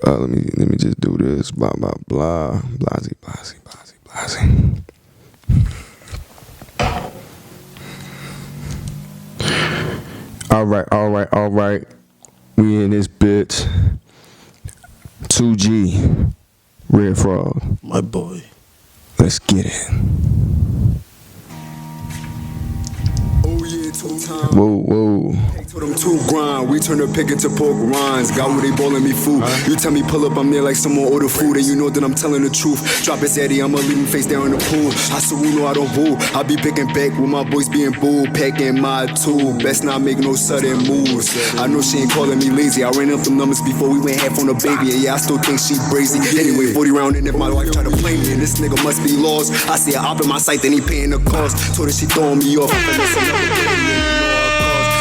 Let me just do this. Blah blah blah. Blasey blasey blasey blasey. All right. We in this bitch. 2G. Red Frog. My boy. Let's get it. Oh yeah, 2 times. Whoa. To them 2 grind, we turn the pick into pork rinds. Got where they ballin' me food. You tell me pull up, I'm there like someone order food, and you know that I'm telling the truth. Drop his Eddie, I'ma leave him face down in the pool. I saw no, I don't boo. I be picking back with my boys being booed, packing my tool. Best not make no sudden moves. I know she ain't calling me lazy. I ran up them numbers before we went half on the baby, and yeah, I still think she brazy. Anyway, 40 round in if my wife try to play me, and this nigga must be lost. I see her op in my sight, then he paying the cost. Told her she throwing me off.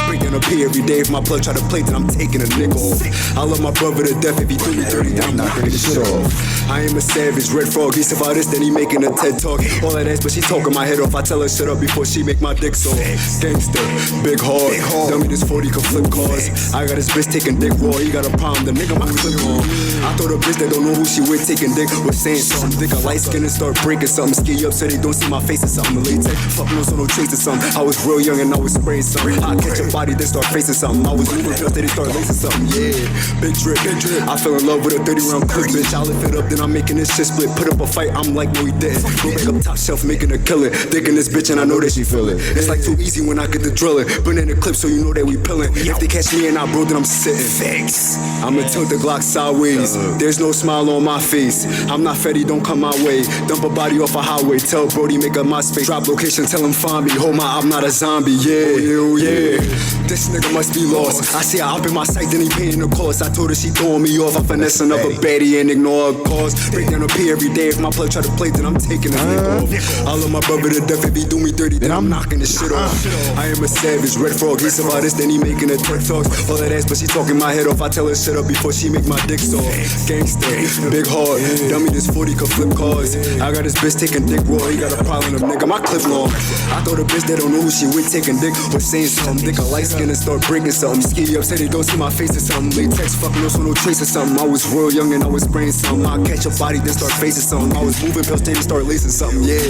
Breaking up here every day. If my plug try to play, then I'm taking a nigga off. I love my brother to death. If he do me dirty, then I'm knocking his shit off. I am a savage, Red Frog. He survived this, then he making a TED talk. All that ass, but she talking my head off. I tell her shut up before she make my dick soft. Gangster, big hard. Tell me this 40 can flip cars. I got this bitch taking dick raw. He got a problem, the nigga my clip on. I thought a bitch that don't know who she with taking dick was saying something. Dick a light skin and start breaking something. Ski up so they don't see my face or something. Latex, fucking on so no trace or something. I was real young and I was spraying something. I catch a body, then start facing something. I was moving pills, then they start lacing something. Yeah, big drip. I fell in love with a 30 round clip, bitch. I lift it up, then I'm making this shit split. Put up a fight, I'm like, no, he dead. Go back up top shelf, making a killer. Thinking this bitch, and I know that she feel it. It's like too easy when I get the drilling. Put in the clip so you know that we pillin'. If they catch me and I bro, then I'm sitting. Thanks. I'ma tilt the Glock sideways. There's no smile on my face. I'm not Fetty, don't come my way. Dump a body off a highway. Tell Brody, make up my space. Drop location, tell him find me. Hold my, I'm not a zombie. Yeah. This nigga must be lost. I see her up in my sight, then he paying the cost. I told her she throwing me off. I finesse another baddie and ignore her calls. Break down a P every day. If my plug try to play, then I'm taking a nigga off. I love my brother to death. If he do me dirty, then I'm knocking this shit off. I am a savage, Red Frog. He survived this, then he making a TED talk. All that ass, but she talking my head off. I tell her shut up before she make my dick soft. Gangster, big hard. Dummy, this 40 can flip cars. I got this bitch taking dick raw. He got a problem, nigga. My clip long. I thought a bitch that don't know who she with taking dick was saying something. Dick a light skin and start breaking something. Ski up, say they don't see my face or something. Latex, fucking so no trace or something. I was real young and I was spraying something. I catch a body, then start facing something. I was moving pills, then start lacing something. Yeah.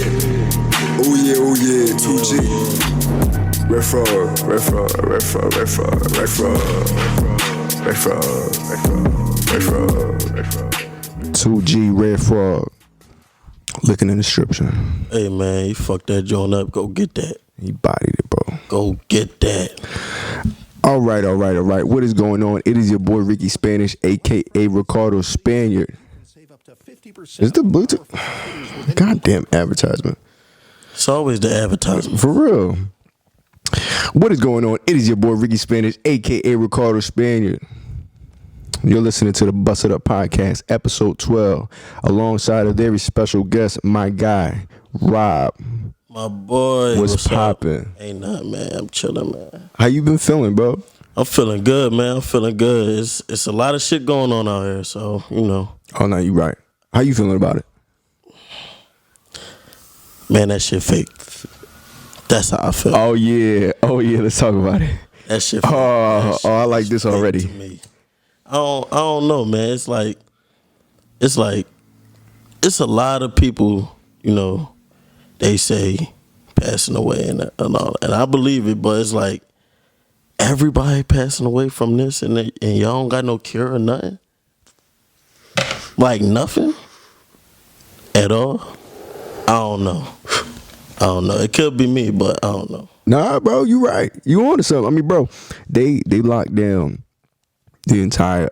Oh yeah. 2G. Red Frog. 2G Red Frog. Look in the description. Hey man, you fucked that joint up. Go get that. He bodied it, bro. Go get that. All right. What is going on? It is your boy Ricky Spanish, aka Ricardo Spaniard. Is the Bluetooth? Goddamn advertisement. It's always the advertisement. For real. What is going on? It is your boy Ricky Spanish, aka Ricardo Spaniard. You're listening to the Bust It Up Podcast, episode 12, alongside a very special guest, my guy, Rob. My boy. What's poppin'? Ain't nothing, man. I'm chilling, man. How you been feeling, bro? I'm feeling good, man. I'm feeling good. It's a lot of shit going on out here, so, you know. Oh, no, you right. How you feeling about it? Man, that shit fake. That's how I feel. Oh, yeah. Let's talk about it. That shit fake. I like this already. To me. I don't know, man. It's like it's a lot of people, you know, they say passing away and all, and I believe it, but it's like everybody passing away from this, and y'all don't got no cure or nothing, like nothing at all. I don't know. It could be me, but I don't know. Nah, bro, you right. You on to something. I mean, bro, they locked down the entire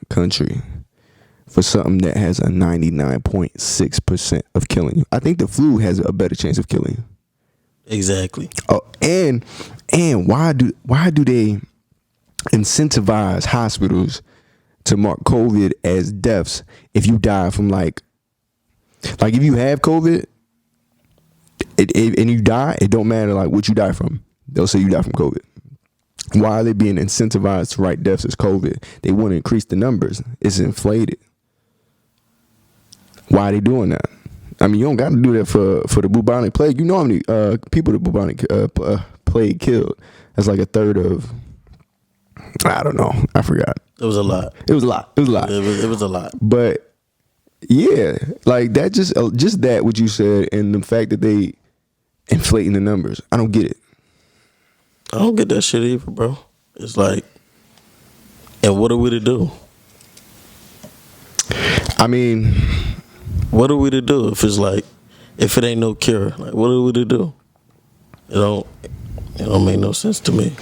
country for something that has a 99.6% of killing you. I think the flu has a better chance of killing you. Exactly. Oh, and why do they incentivize hospitals to mark COVID as deaths if you die from like if you have COVID and you die, it don't matter like what you die from. They'll say you die from COVID. Why are they being incentivized to write deaths as COVID? They want to increase the numbers. It's inflated. Why are they doing that? I mean, you don't got to do that for the bubonic plague. You know how many people the bubonic plague killed? That's like a third of I don't know. I forgot. It was a lot. It was a lot. It was a lot. It was a lot. But yeah, like that just that what you said and the fact that they inflating the numbers. I don't get it. I don't get that shit either, bro. It's like, and what are we to do? I mean, what are we to do if it's like, if it ain't no cure? Like, what are we to do? It don't make no sense to me.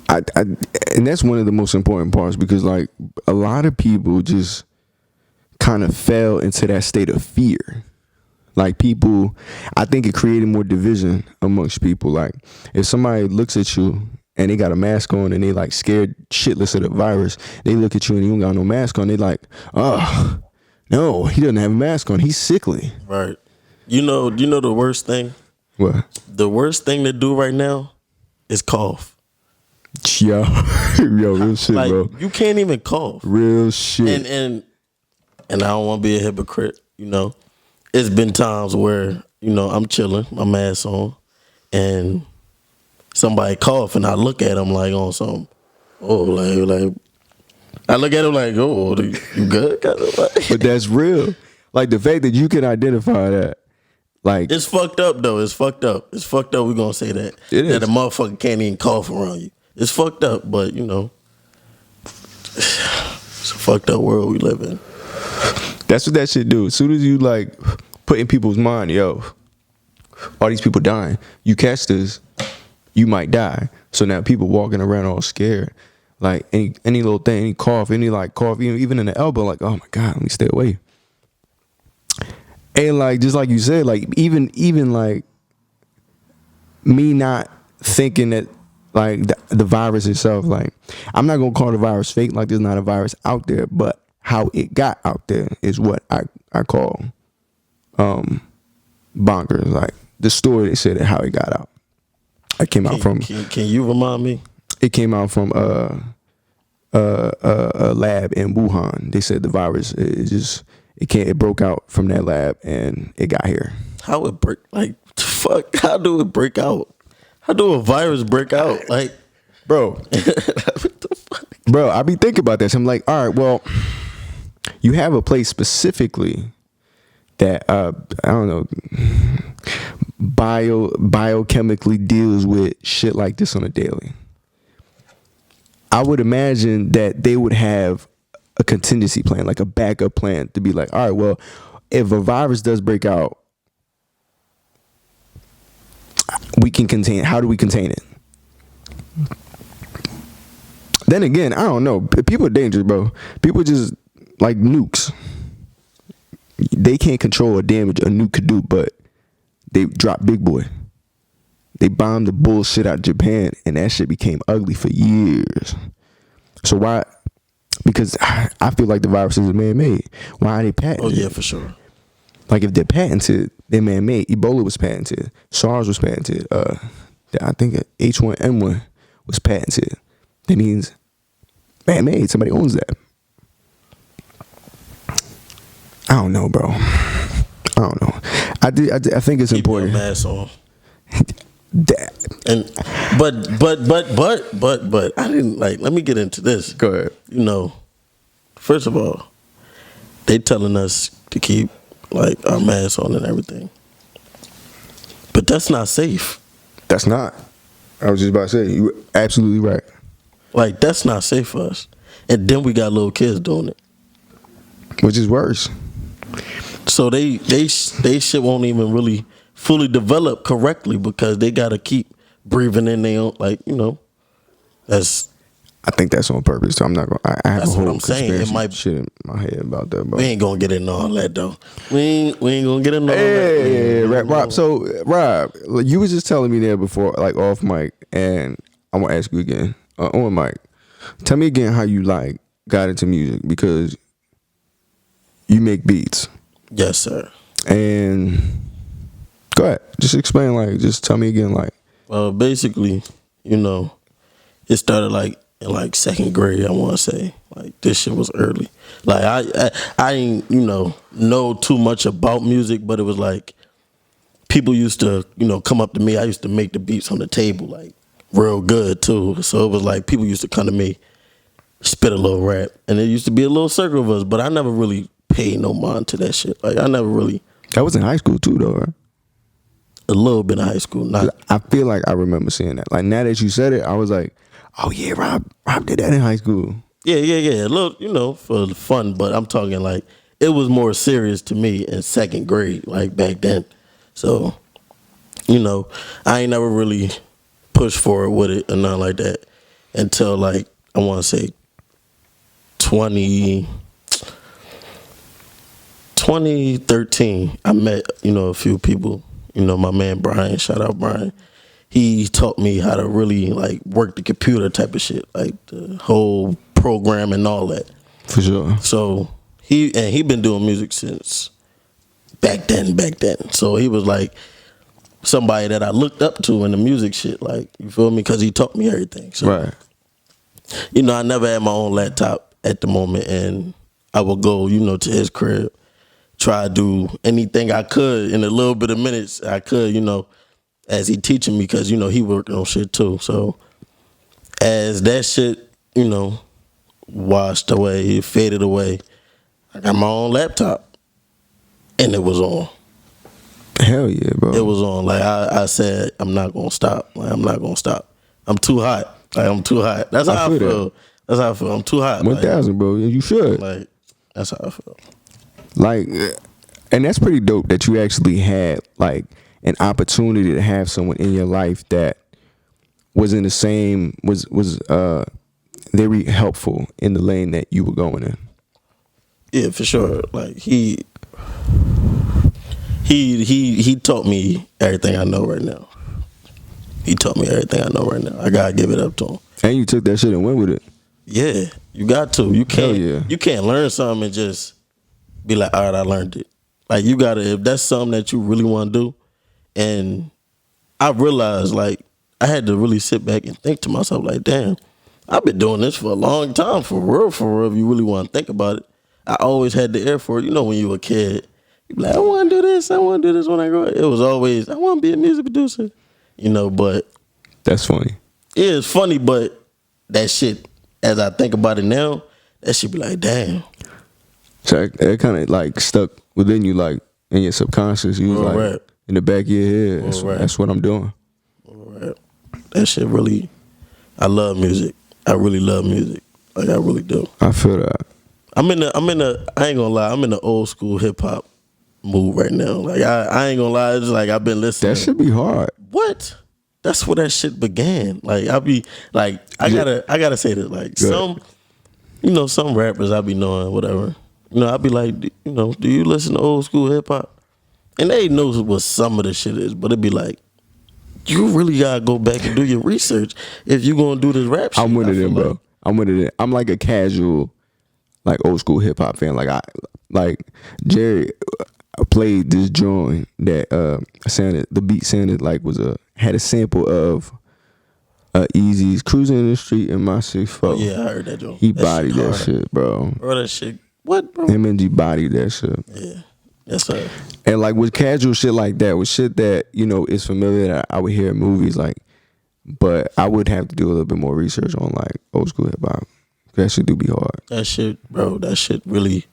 And that's one of the most important parts because like a lot of people just kind of fell into that state of fear. Like people, I think it created more division amongst people. Like if somebody looks at you and they got a mask on and they like scared shitless of the virus, they look at you and you don't got no mask on. They like, oh, no, he doesn't have a mask on. He's sickly. Right. You know the worst thing? What? The worst thing to do right now is cough. Yo, real shit, like, bro. You can't even cough. Real shit. And I don't want to be a hypocrite, you know. It's been times where, you know, I'm chilling, my mask on, and somebody cough, and I look at them like on some, like I look at him like, oh, you good? But that's real. Like the fact that you can identify that, like it's fucked up though. It's fucked up. It's fucked up. We're gonna say that. It is. That a motherfucker can't even cough around you. It's fucked up, but you know, it's a fucked up world we live in. That's what that shit do. As soon as you like put in people's mind, yo, all these people dying, you catch this, you might die. So now people walking around all scared. Like any little thing, any cough, even in the elbow, like, oh my God, let me stay away. And like just like you said, like even like me not thinking that like the virus itself, like I'm not gonna call the virus fake, like there's not a virus out there, but how it got out there is what I call bonkers. Like the story they said how it got out. I came out from. Can you remind me? It came out from a lab in Wuhan. They said the virus it broke out from that lab and it got here. How it break? Like fuck? How do it break out? How do a virus break out? Like, bro, what the fuck? Bro, I be thinking about this. I'm like, all right, well, you have a place specifically that I don't know, biochemically deals with shit like this on a daily. I would imagine that they would have a contingency plan, like a backup plan to be like, all right, well, if a virus does break out, we can contain. How do we contain it? Then again, I don't know. People are dangerous, bro. People just like nukes. They can't control or damage a nuke could do, but they dropped Big Boy. They bombed the bullshit out of Japan, and that shit became ugly for years. So why? Because I feel like the viruses are man-made. Why are they patented? Oh yeah, for sure. Like if they're patented, they're man-made. Ebola was patented. SARS was patented. I think H1N1 was patented. That means man-made. Somebody owns that. I don't know, bro. I don't know. I think it's Keep important. your mask on. That. And but I didn't like. Let me get into this. Go ahead. You know, first of all, they telling us to keep like our masks on and everything, but that's not safe. That's not. I was just about to say, you were absolutely right. Like that's not safe for us. And then we got little kids doing it, Which is worse. so they shit won't even really fully develop correctly because they got to keep breathing in their own, like, you know, that's. I think that's on purpose. So I'm not gonna. I have That's a whole what I'm saying. It conspiracy might- shit in my head about that, bro. We ain't gonna get into all that though. We ain't gonna get into all that. Hey, Rob. So, Rob, you was just telling me there before, like off mic, and I want to ask you again on mic. Tell me again how you like got into music because you make beats. Yes, sir. And go ahead, just explain. Like, just tell me again. Like, Basically, you know, it started like in like second grade. I want to say like this shit was early. Like I ain't know too much about music, but it was like people used to come up to me. I used to make the beats on the table like real good too. So it was like people used to come to me spit a little rap, and there used to be a little circle of us, but I never really paid no mind to that shit. Like I never really. That was in high school too, though, right? A little bit of high school, not. I feel like I remember seeing that. Like now that you said it, I was like, oh yeah, Rob did that in high school. Yeah. A little, for fun, but I'm talking like it was more serious to me in second grade, like back then. So, I ain't never really pushed forward with it or nothing like that until like I want to say 2013. I met a few people. My man Brian, shout out Brian. He taught me how to really like work the computer type of shit, like the whole program and all that. For sure. So he been doing music since back then. So he was like somebody that I looked up to in the music shit, like, you feel me? Because he taught me everything. So, right. I never had my own laptop at the moment, and I would go, to his crib, try to do anything I could in a little bit of minutes I could, as he teaching me, because, he working on shit too. So as that shit, washed away, it faded away, I got my own laptop, and it was on. Hell yeah, bro. It was on. Like I said, I'm not gonna stop. Like I'm not gonna stop. I'm too hot. Like I'm too hot. That's how I feel. That's how I feel. I'm too hot. 1,000, bro. You should. Like that's how I feel. Like, and that's pretty dope that you actually had like an opportunity to have someone in your life that was in the same was very helpful in the lane that you were going in. Yeah, for sure. Like he taught me everything I know right now. He taught me everything I know right now. I gotta give it up to him. And you took that shit and went with it. Yeah, you got to. You can't. Hell yeah. You can't learn something and just be like, all right, I learned it. Like you gotta. If that's something that you really want to do, and I realized like I had to really sit back and think to myself like, damn, I've been doing this for a long time, for real. If you really want to think about it, I always had the air for it. When you were a kid, you be like, I want to do this. I want to do this when I grow up. It was always, I want to be a music producer. But that's funny. Yeah, it's funny, but that shit, as I think about it now, that shit be like, damn. So it kind of like stuck within you, like in your subconscious. You was like in the back of your head. That's what I'm doing. Right. That shit really. I love music. I really love music. Like I really do. I feel that. I ain't gonna lie. I'm in the old school hip hop mood right now. Like I ain't gonna lie. It's like I've been listening. That should be hard. What? That's where that shit began. Like I be like I gotta say this. Like some rappers I be knowing whatever. I be like, do you listen to old school hip hop? And they know what some of the shit is, but it be like, you really gotta go back and do your research if you gonna do this rap shit. I'm with it in, bro. I'm with it in. I'm like a casual, like old school hip hop fan. Like Jerry played this joint that the beat sounded like had a sample of Eazy's "Cruising in the Street" in my 6'4". Oh, yeah, I heard that joint. He bodied that shit, bro. Bro, that shit. What, bro? Him and G bodied that shit. Yeah. Yes, sir. And like with casual shit like that, with shit that is familiar that I would hear in movies, like, but I would have to do a little bit more research on like old school hip hop. That shit do be hard. That shit, bro. That shit really.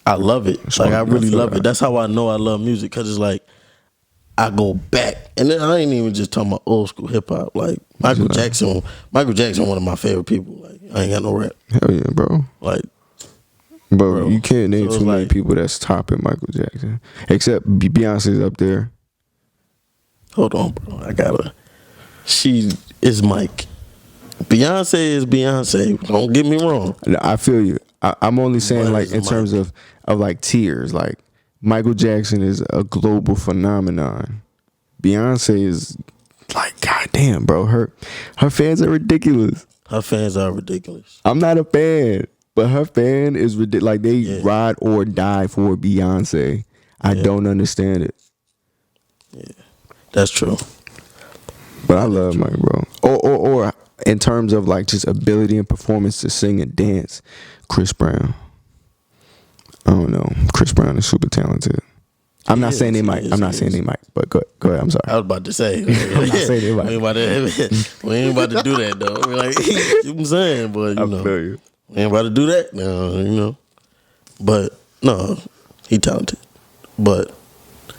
I love it. Like I really love it. That's how I know I love music, because it's like I go back, and then I ain't even just talking about old school hip hop. Like Michael Jackson, one of my favorite people. Like I ain't got no rap. Hell yeah, bro. Like. Bro, you can't name too many people that's topping Michael Jackson. Except Beyonce's up there. Hold on, bro. She is Mike. Beyonce is Beyonce. Don't get me wrong. I feel you. I'm only saying like in terms of like tiers. Like Michael Jackson is a global phenomenon. Beyonce is like, goddamn, bro. Her fans are ridiculous. Her fans are ridiculous. I'm not a fan. But her fan is ridiculous. Like they ride or die for Beyonce. I don't understand it. Yeah, that's true. But I love Mike, bro. Or in terms of like just ability and performance to sing and dance, Chris Brown. I don't know. Chris Brown is super talented. I'm not saying they might. But go ahead. I'm sorry. I was about to say. I'm not saying they might. We ain't about to do that though. Like, you know what I'm saying, but I feel you. ain't about to do that now, you know. But no, he talented. But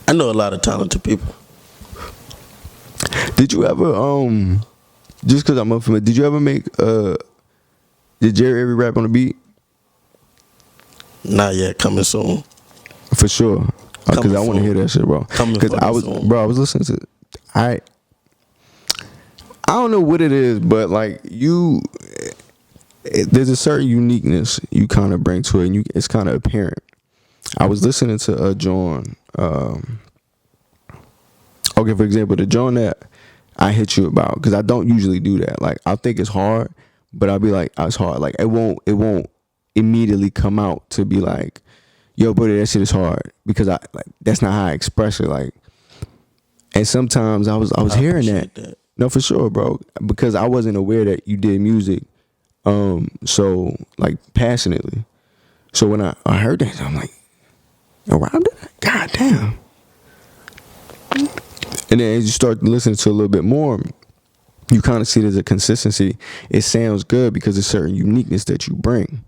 I know a lot of talented people. Did you ever just because I'm unfamiliar, did you ever make did Jerry ever rap on the beat? Not yet, coming soon. For sure. Because Coming I want to soon. hear that shit, bro. Coming Because I was soon. bro, I was listening to I don't know what it is, but like there's a certain uniqueness you kind of bring to it, and it's kind of apparent. I was listening to John. Okay, for example, the John that I hit you about, because I don't usually do that. Like, I think it's hard, but I'll be like, oh, it's hard. Like, it won't immediately come out to be like, yo, buddy, that shit is hard, because that's not how I express it. Like, and sometimes I was hearing that. No, for sure, bro, because I wasn't aware that you did music, so like passionately. So when I heard that, I'm like, around it, god damn. And then as you start listening to a little bit more, you kind of see there's a consistency. It sounds good because there's certain uniqueness that you bring.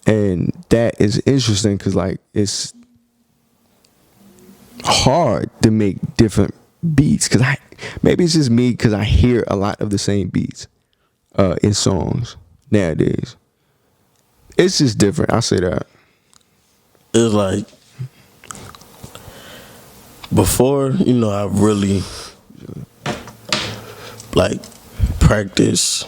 And that is interesting because, like, it's hard to make different beats. Because maybe it's just me because I hear a lot of the same beats in songs nowadays. It's just different. I'll say that. It's like, before, you know, I really like practice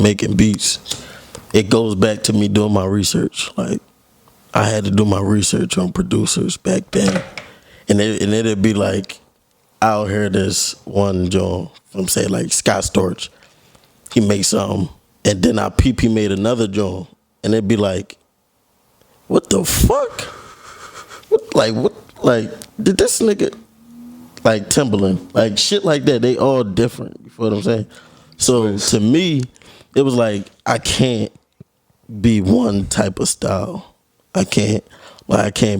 making beats. It goes back to me doing my research. Like, I had to do my research on producers back then, and it'd be like, I'll hear this one John from, say, like Scott Storch. He makes something, and then he made another John, and it'd be like, what the fuck? What, did this nigga, like Timberland, like shit like that, they all different, you feel what I'm saying? So to me, it was like, I can't be one type of style. I can't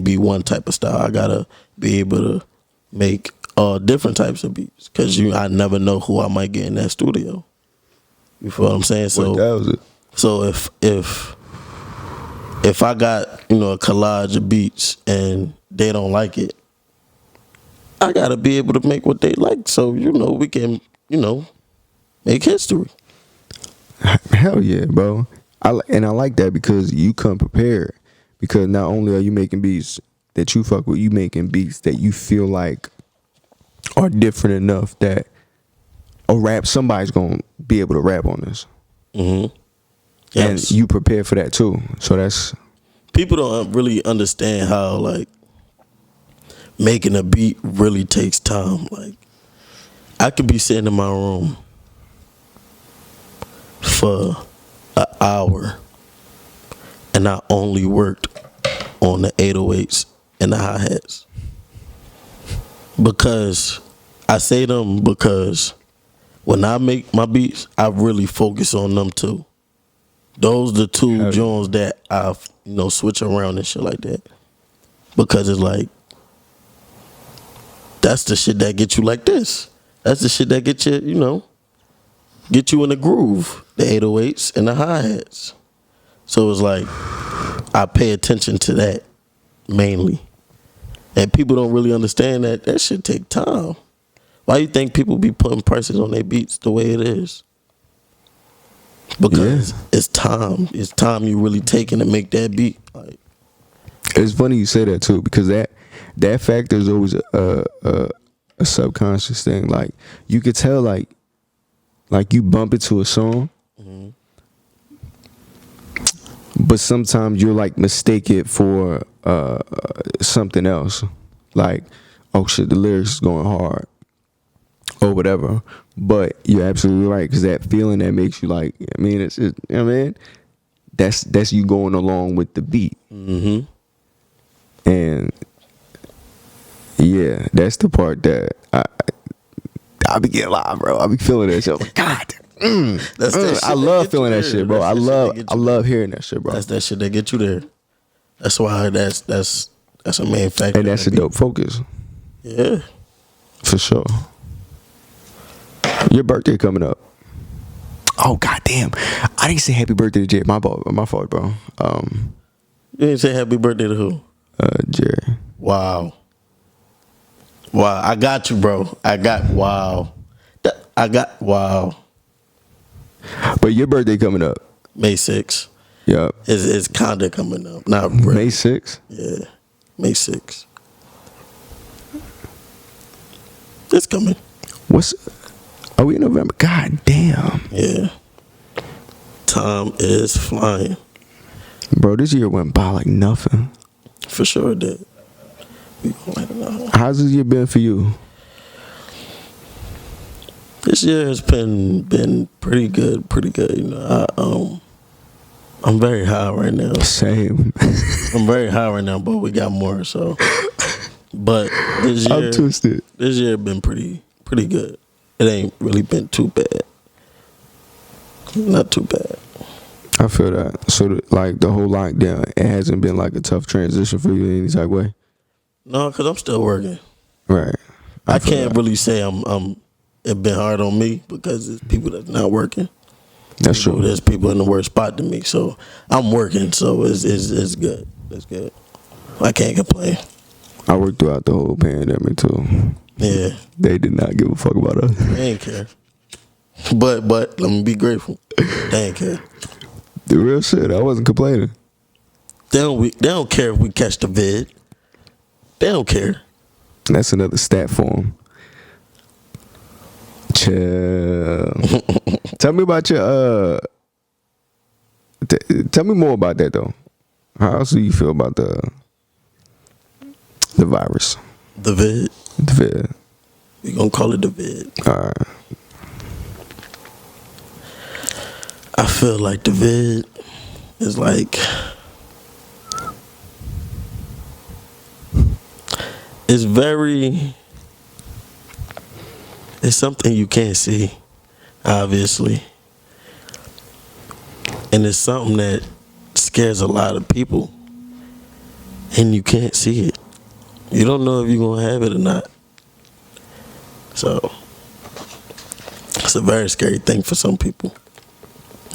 be one type of style. I gotta be able to make all different types of beats, because I never know who I might get in that studio. You feel what I'm saying? So if I got, you know, a collage of beats and they don't like it, I gotta be able to make what they like, so, you know, we can, you know, make history. Hell yeah, bro. I like that because you come prepared. Because not only are you making beats that you fuck with, you making beats that you feel like are different enough that somebody's gonna be able to rap on this. Mm-hmm. Yes. And you prepare for that too. So that's, people don't really understand how, like, making a beat really takes time. Like, I could be sitting in my room for an hour and I only worked on the 808s and the hi-hats. Because I say them because when I make my beats, I really focus on them too. Those are the two joints that I, you know, switch around and shit like that. Because it's like, that's the shit that get you like this. That's the shit that get you, you know, get you in the groove. The 808s and the hi-hats. So it's like, I pay attention to that mainly. And people don't really understand that shit take time. Why you think people be putting prices on their beats the way it is? Because it's time. It's time you really taking to make that beat. Like, it's funny you say that too, because that factor is always a subconscious thing. Like, you could tell, like you bump into a song, mm-hmm. but sometimes you'll like mistake it for something else. Like, oh shit, the lyrics is going hard or whatever. But you're absolutely right, because that feeling that makes you like, I mean, it's just, you know what I mean? That's you going along with the beat. Mm-hmm. And yeah, that's the part that I be getting live, bro. I be feeling that shit. Like, God, I love feeling that shit, bro. I love hearing that shit, bro. That's that shit that get you there. That's why that's a main factor. And that's a dope focus. Yeah, for sure. Your birthday coming up. Oh goddamn! I didn't say happy birthday to Jerry. My fault, bro. You didn't say happy birthday to who? Jerry. Wow. I got you, bro. Wow. But your birthday coming up. May 6th. Yep. It's kinda coming up. Not really. May 6th? Yeah. May 6th. It's coming. Are we in November? God damn. Yeah. Time is flying. Bro, this year went by like nothing. For sure it did. We gonna let it know. How's this year been for you? This year has been pretty good. You know, I'm very high right now. Same. I'm very high right now, but we got more. So, but this year, I'm twisted. This year been pretty good. It ain't really been too bad. Not too bad. I feel that. So, like the whole lockdown, it hasn't been like a tough transition for you in any type of way. No, because I'm still working. Right. I can't really say it been hard on me because there's people that's not working. That's true. There's people in the worst spot than me, so I'm working. So it's good. It's good. I can't complain. I worked throughout the whole pandemic too. Yeah, They did not give a fuck about us. they ain't care. But let me be grateful. They ain't care. The real shit. I wasn't complaining. They don't care if we catch the vid. They don't care. That's another stat for them. Chill. Tell me about your tell me more about that though. How else do you feel about the virus? The vid. The vid. We gonna call it the vid. Alright. I feel like the vid is like it's something you can't see, obviously. And it's something that scares a lot of people. And you can't see it. You don't know if you're gonna have it or not. So it's a very scary thing for some people.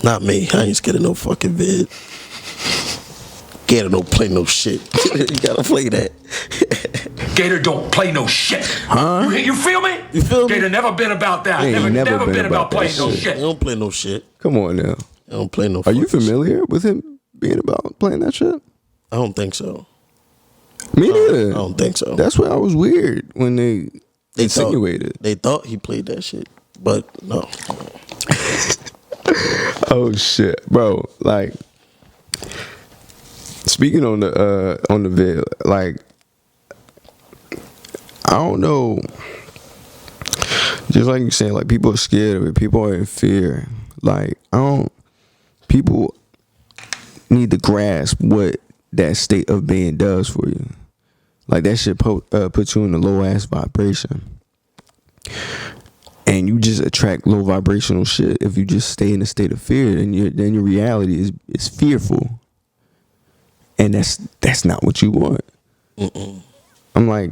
Not me. I ain't scared of no fucking vid. Gator don't play no shit. You gotta play that. Gator don't play no shit. Huh? You feel me? You feel me? Gator never been about that. He ain't Never never been about that playing no shit. shit. He don't play no shit. Come on now. He don't play no Are you fucking shit. familiar with him being about playing that shit? I don't think so. Me neither. I don't think so. That's why I was weird when they insinuated. They thought he played that shit, but no. Oh shit, bro! Like speaking on the vid, like I don't know. Just like you saying, like people are scared of it. People are in fear. Like people need to grasp what that state of being does for you. Like that shit put you in a low ass vibration. And you just attract low vibrational shit if you just stay in a state of fear. Then your reality is fearful, and that's not what you want. I'm like,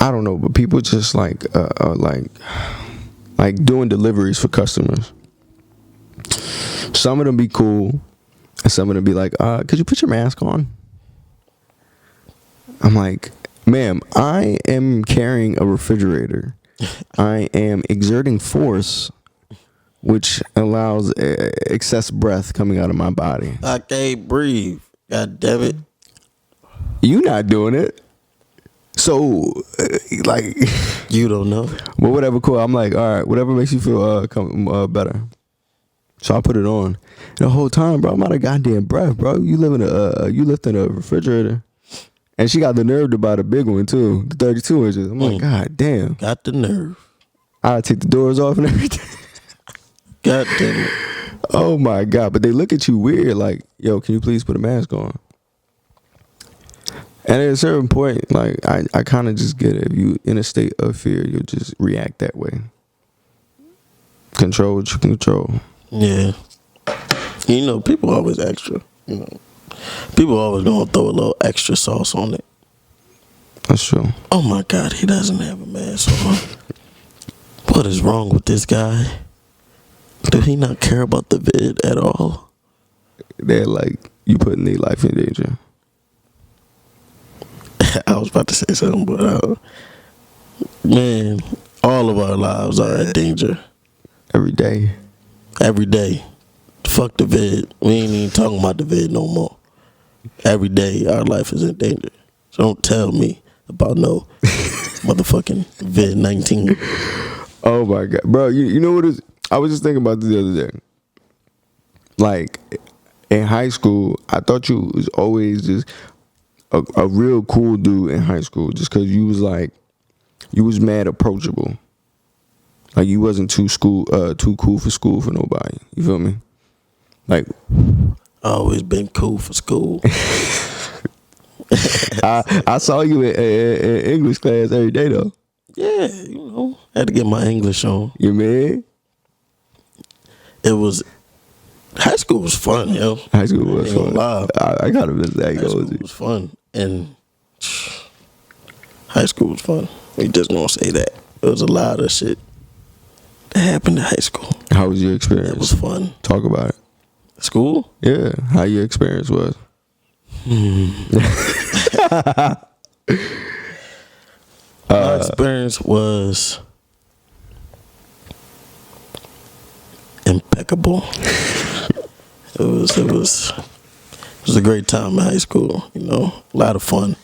I don't know, but people just like doing deliveries for customers. Some of them be cool, and some of them be like, could you put your mask on? I'm like, ma'am, I am carrying a refrigerator. I am exerting force, which allows excess breath coming out of my body. I can't breathe. God damn it. You not doing it. So, like, You don't know. but whatever, cool. I'm like, all right, whatever makes you feel better. So I put it on. The whole time, bro, I'm out of goddamn breath, bro. You lifting a refrigerator. And she got the nerve to buy the big one too, the 32 inches. I'm like, God damn. Got the nerve. I take the doors off and everything. God damn it. Oh my God. But they look at you weird, like, yo, can you please put a mask on? And at a certain point, like, I kind of just get it. If you in a state of fear, you'll just react that way. Control what you can control. Yeah. You know, people always extra. You know, people always gonna throw a little extra sauce on it. That's true. Oh my God, he doesn't have a mask on. What is wrong with this guy? Do he not care about the vid at all? They're like, you putting their life in danger. I was about to say something, but man, all of our lives are in danger. Every day. Every day. Fuck the vid. We ain't even talking about the vid no more. Every day our life is in danger. So don't tell me about no motherfucking vid-19. Oh my God. Bro, you know what is, I was just thinking about this the other day. Like, in high school, I thought you was always just a real cool dude in high school just because you was like, you was mad approachable. Like, you wasn't too cool for school for nobody. You feel me? Like, Always been cool for school. I saw you in English class every day though. Yeah, had to get my English on. You man? It was high school was fun, yo. High school was Ain't gonna fun. lie. I gotta miss that. High school was fun, and high school was fun. We just gonna say that there was a lot of shit that happened in high school. How was your experience? It was fun. Talk about it. School? Yeah, how your experience was. My experience was impeccable. It was a great time in high school. A lot of fun.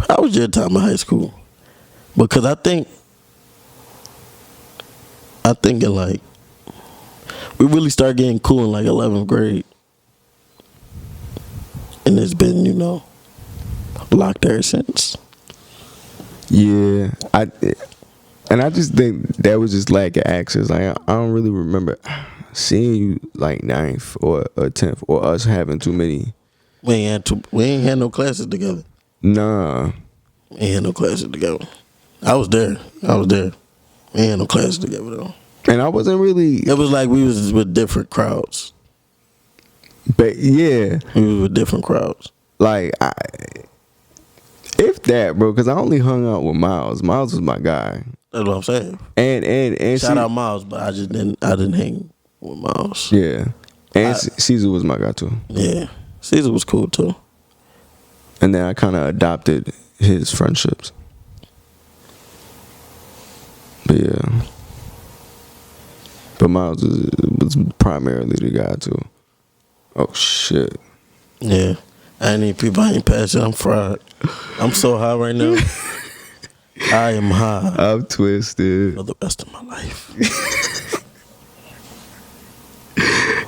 How was your time in high school? Because I think in like we really started getting cool in like 11th grade, and it's been locked ever since. Yeah, I just think that was just lack of access. Like I don't really remember seeing you like 9th or 10th or us having too many. We ain't had no classes together. Nah, We ain't had no classes together. I was there. We ain't had no classes together though. and I wasn't really. It was like we was with different crowds. But yeah, We was with different crowds. like if that, bro, because I only hung out with Miles. Miles was my guy. That's what I'm saying. And Shout out Miles, but I didn't hang with Miles. Yeah, and Caesar was my guy too. Yeah. Caesar was cool too. And then I kind of adopted his friendships. But yeah. But Miles was primarily the guy too. Oh shit. Yeah. I need people. I ain't passing. I'm fried. I'm so high right now. I am high I'm twisted. for the rest of my life.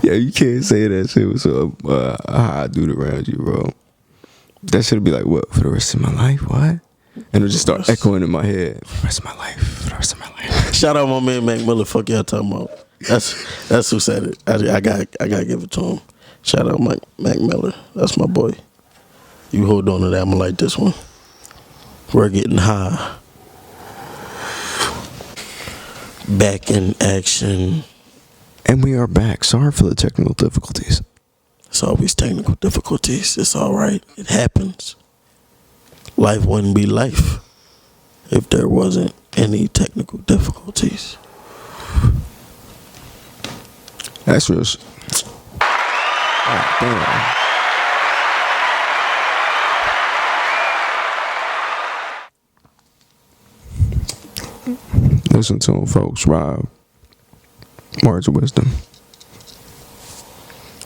Yeah, you can't say that shit with some high dude around you, bro. That should be like, what, for the rest of my life? What? And it'll just start echoing in my head. For the rest of my life. For the rest of my life. Shout out my man Mac Miller. Fuck y'all talking about. That's who said it. I gotta give it to him. Shout out Mac Miller. That's my boy. You hold on to that. I'm gonna like this one. We're getting high. Back in action. And we are back. Sorry for the technical difficulties. It's always technical difficulties. It's all right. It happens. Life wouldn't be life if there wasn't any technical difficulties. That's real shit. Oh, damn. Listen to him, folks. Rob. Words of wisdom.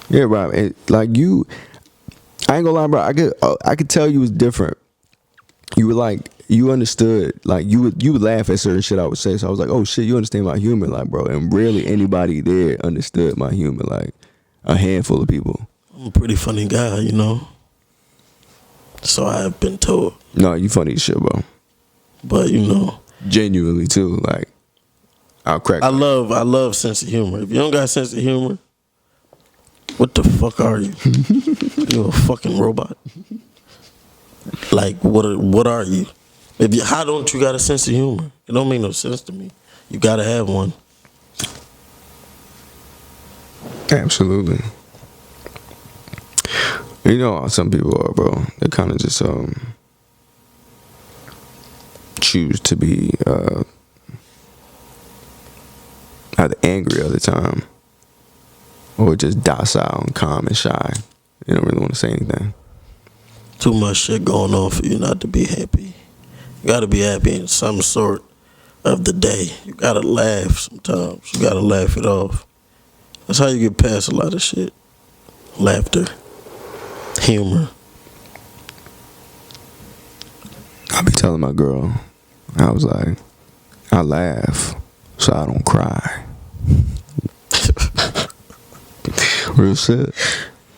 Yeah, Rob. Like you, I ain't gonna lie, bro. I could tell you was different. You were like, you understood. Like you would laugh at certain shit I would say. So I was like, oh shit, you understand my humor, like, bro. And rarely anybody there understood my humor. Like a handful of people. I'm a pretty funny guy, So I have been told. No, you funny as shit, bro. But Genuinely too. Like I'll crack. I love sense of humor. If you don't got sense of humor, what the fuck are you? You a fucking robot? Like what are you? How don't you got a sense of humor? It don't make no sense to me. You gotta have one. Absolutely. You know how some people are, bro. They're kind of just choose to be either angry all the time or just docile and calm and shy. You don't really want to say anything. Too much shit going on for you not to be happy. You gotta be happy in some sort of the day. You gotta laugh sometimes. You gotta laugh it off. That's how you get past a lot of shit. Laughter. Humor. I be telling my girl, I was like, I laugh so I don't cry. Real shit.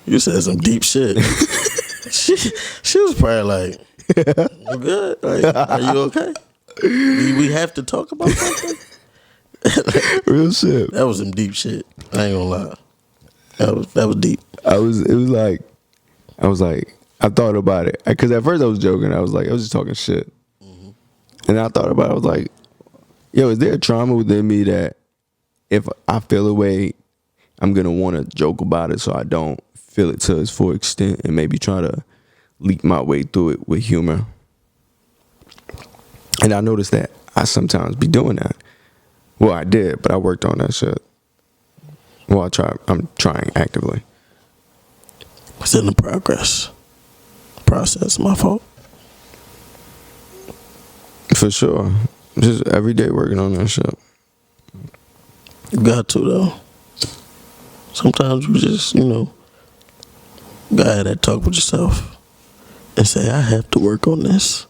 You said some deep shit. she was probably like, you good? Like, are you okay? We have to talk about something? Real shit. That was some deep shit. I ain't gonna lie. That was deep. I was like, I thought about it. Because at first I was joking. I was just talking shit. Mm-hmm. And I thought about it. I was like, yo, is there a trauma within me that if I feel a way, I'm going to want to joke about it so I don't feel it to its full extent and maybe try to leak my way through it with humor. And I noticed that I sometimes be doing that. Well, I did, but I worked on that shit. Well, I'm trying actively. It's in the process. My fault. For sure. Just every day working on that shit. You got to, though. Sometimes you just, gotta have that talk with yourself and say, I have to work on this.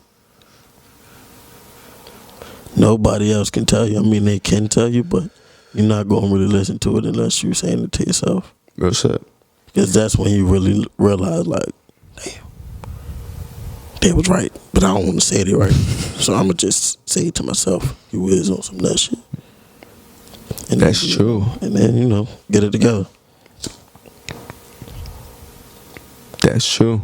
Nobody else can tell you. I mean, they can tell you, but you're not going to really listen to it unless you're saying it to yourself. Real shit. Because that's when you really realize, like, damn, they was right, but I don't want to say it right. So I'm going to just say it to myself. You is on some nut shit. And that's then, true. And then, get it together. That's true.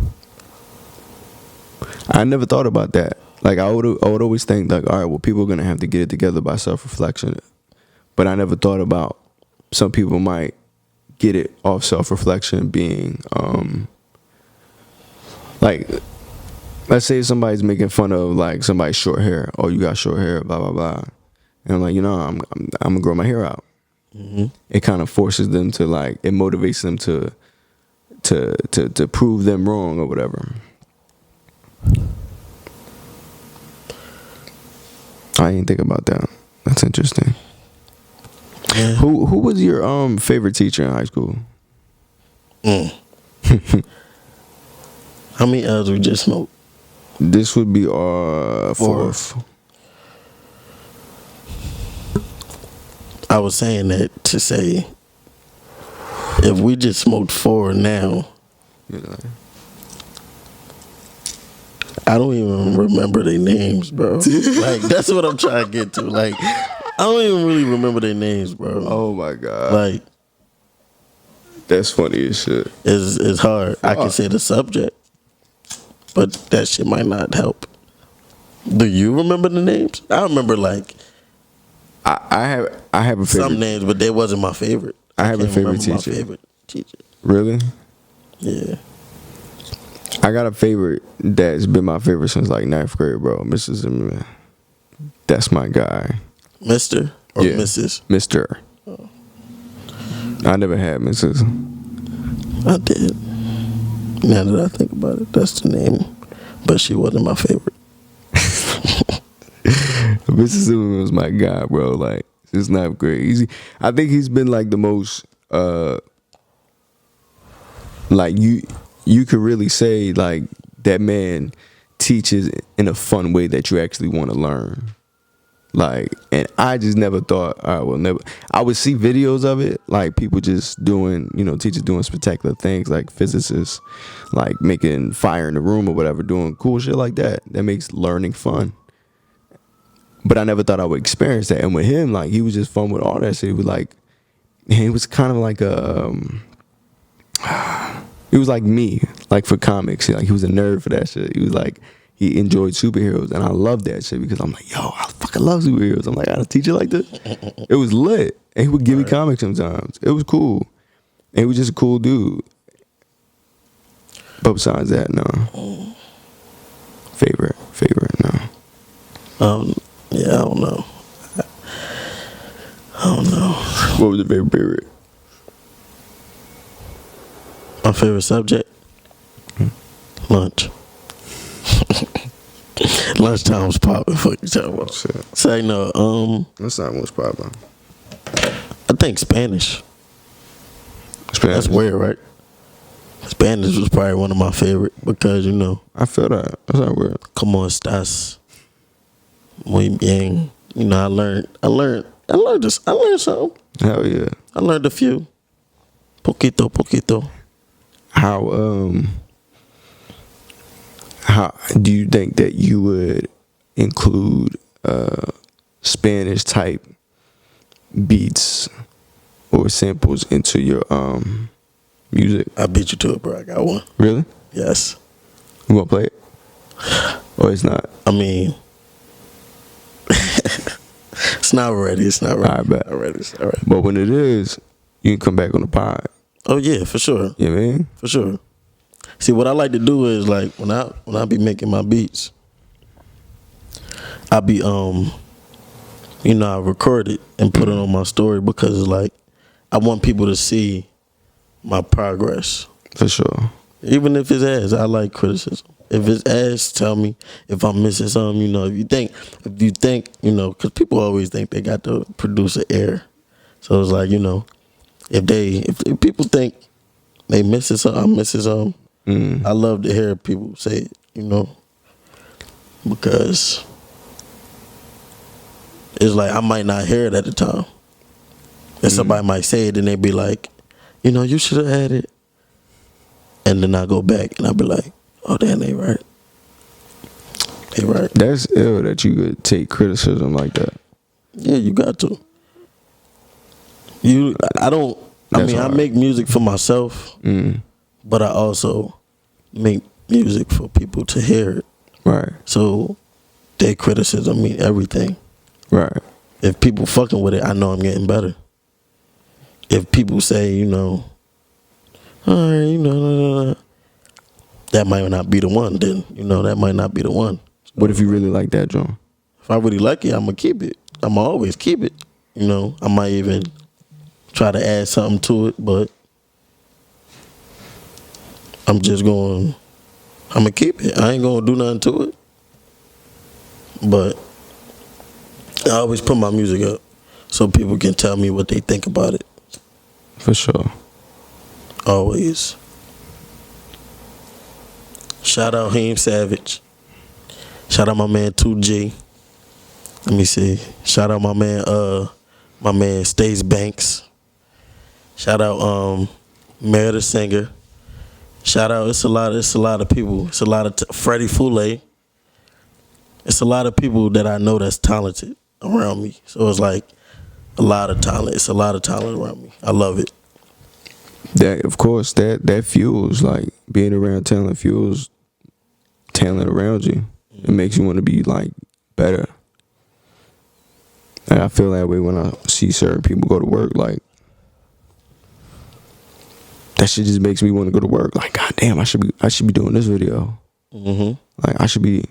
I never thought about that. Like, I would always think, like, all right, well, people are going to have to get it together by self-reflection. But I never thought about some people might get it off self-reflection being, like, let's say somebody's making fun of, like, somebody's short hair. Oh, you got short hair, blah, blah, blah. And I'm like, I'm going to grow my hair out. Mm-hmm. It kind of forces them to, like, it motivates them to prove them wrong or whatever. I didn't think about that. That's interesting. Yeah. Who was your favorite teacher in high school? How many L's we just smoked? This would be our fourth. I was saying that to say, if we just smoked 4 now, I don't even remember their names, bro. Like, that's what I'm trying to get to. Like, I don't even really remember their names, bro. Oh my god! Like, that's funny as shit. It's hard. I can say the subject, but that shit might not help. Do you remember the names? I remember, like, I have a favorite. Some names, but they wasn't my favorite. I have a favorite teacher. My favorite teacher. Really? Yeah. I got a favorite that's been my favorite since like 9th grade, bro. Mr. Zimmerman. That's my guy. Mr. or Mrs.? Mr. Oh. I never had Mrs. I did. Now that I think about it, that's the name. But she wasn't my favorite. Mr. Zimmerman was my guy, bro. Like, since 9th grade. I think he's been like the most, like you could really say like that man teaches in a fun way that you actually want to learn. Like, and I just never thought, all right, well, never. I would see videos of it, like people just doing, teachers doing spectacular things, like physicists, like making fire in the room or whatever, doing cool shit like that. That makes learning fun. But I never thought I would experience that. And with him, like, he was just fun with all that shit. He was like, he was kind of like he was like me, like for comics. Like, he was a nerd for that shit. He was like, he enjoyed superheroes, and I love that shit because I'm like, yo, I fucking love superheroes. I'm like, I got a teacher like this. It was lit, and he would give me comics sometimes. It was cool, and he was just a cool dude. But besides that, no. Favorite, no. Yeah, I don't know. What was your favorite period? My favorite subject? Lunch. Lunchtime was popping. Fuck you talking about? Shit. Say no. That's not what's popping. I think Spanish. Spanish. That's weird, right? Spanish was probably one of my favorite because I feel that. That's not weird. como estás? Muy bien. I learned something. Hell yeah. I learned a few. Poquito. How do you think that you would include Spanish type beats or samples into your music? I beat you to it, bro. I got one. Really? Yes. You want to play it? Or it's not? I mean, it's not ready. It's not ready. I bet. Not ready. It's not ready. But when it is, you can come back on the pod. Oh yeah, for sure. You know what I mean? For sure. See, what I like to do is like when I be making my beats, I be I record it and put it on my story because it's like I want people to see my progress. For sure. Even if it's ass, I like criticism. If it's ass, tell me if I'm missing something. If you think, because people always think they got the producer air. So it's like, if people think they missing something, I'm missing something. I love to hear people say it, because it's like I might not hear it at the time. And somebody might say it and they be like, you should have had it. And then I go back and I be like, oh, damn, they right. They right. That's ill that you could take criticism like that. Yeah, you got to. I make music for myself, but I also make music for people to hear it. Right. So their criticism mean everything. Right. If people fucking with it, I know I'm getting better. If people say, all right, that might not be the one, then, that might not be the one. What if you really like that, John? If I really like it, I'm going to keep it. I'm going to always keep it. I might even try to add something to it, but I'm going to keep it. I ain't going to do nothing to it. But I always put my music up so people can tell me what they think about it. For sure. Always. Shout out Haim Savage. Shout out my man 2G. Let me see. Shout out my man Stace Banks. Shout out Mary the Singer. Shout out, it's a lot of people. It's a lot of Freddie Foulé. It's a lot of people that I know that's talented around me. So it's like a lot of talent. It's a lot of talent around me. I love it. That, of course, that fuels, like, being around talent fuels talent around you. It makes you want to be, like, better. And I feel that way when I see certain people go to work. Like, that shit just makes me want to go to work. Like, God damn, I should be doing this video. Like, I should be,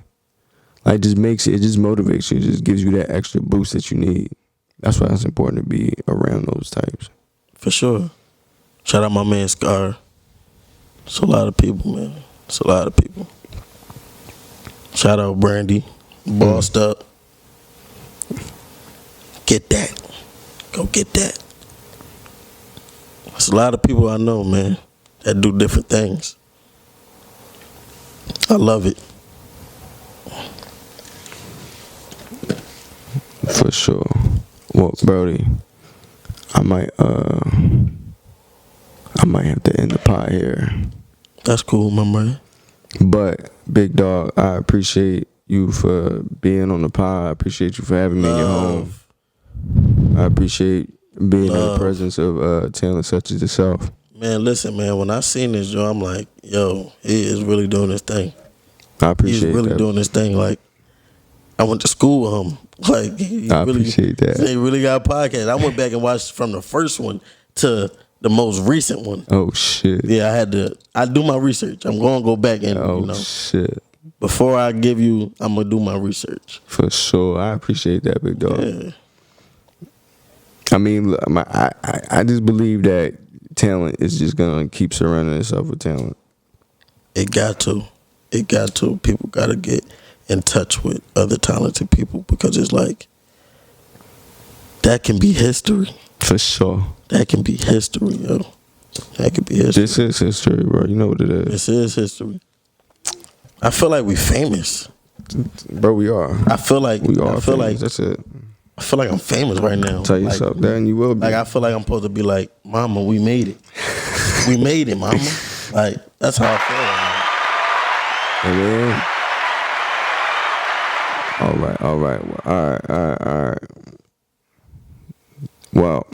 like, it just motivates you. It just gives you that extra boost that you need. That's why it's important to be around those types. For sure. Shout out my man Scar. It's a lot of people, man. It's a lot of people. Shout out Brandy. Bossed up. Get that. Go get that. There's a lot of people I know, man, that do different things. I love it. For sure. Well, Brody, I might have to end the pod here. That's cool, my man. But, big dog, I appreciate you for being on the pod. I appreciate you for having me in your home. I appreciate being in the presence of talent such as yourself. Man, listen, man, when I seen this, Joe, I'm like, yo, he is really doing this thing. I appreciate He's really that. doing this thing. Like, I went to school with him. Like, I appreciate that. He really got a podcast. I went back and watched from the first one to the most recent one. Oh, shit. Yeah, I do my research. I'm going to go back and, Oh, shit. before I give you, I'm gonna do my research. For sure. I appreciate that, big dog. Yeah. I mean, look, I just believe that talent is just gonna keep surrounding itself with talent. It got to. People got to get in touch with other talented people because it's like that can be history. For sure. That can be history, yo. That could be history. This is history, bro. You know what it is. This is history. I feel like we famous. Bro, we are. I feel like We are I feel famous. like That's it. I feel like I'm famous right now. Tell like, yourself that and you will be. Like I feel like I'm supposed to be like, Mama, we made it. We made it, Mama. Like that's how I feel. Amen. All right. All right. Well,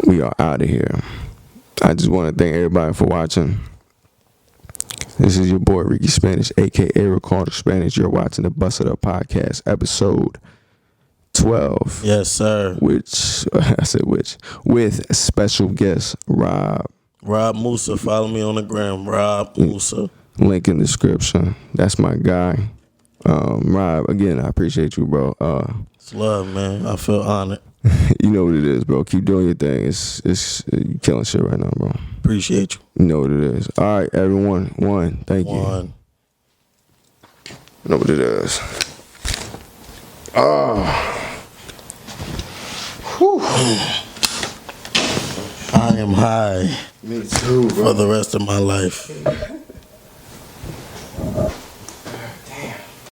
we are out of here. I just want to thank everybody for watching. This is your boy Ricky Spanish, aka Ricardo Spanish. You're watching the Bust It Up Podcast, episode 12. Yes, sir. With special guest Robmusa. Follow me on the gram. Robmusa. Link in the description. That's my guy. Rob, again, I appreciate you, bro. It's love, man. I feel honored. You know what it is, bro. Keep doing your thing. It's you killing shit right now, bro. Appreciate you. You know what it is. All right, everyone. Thank you. One. You know what it is. I am high Me too, bro. for the rest of my life.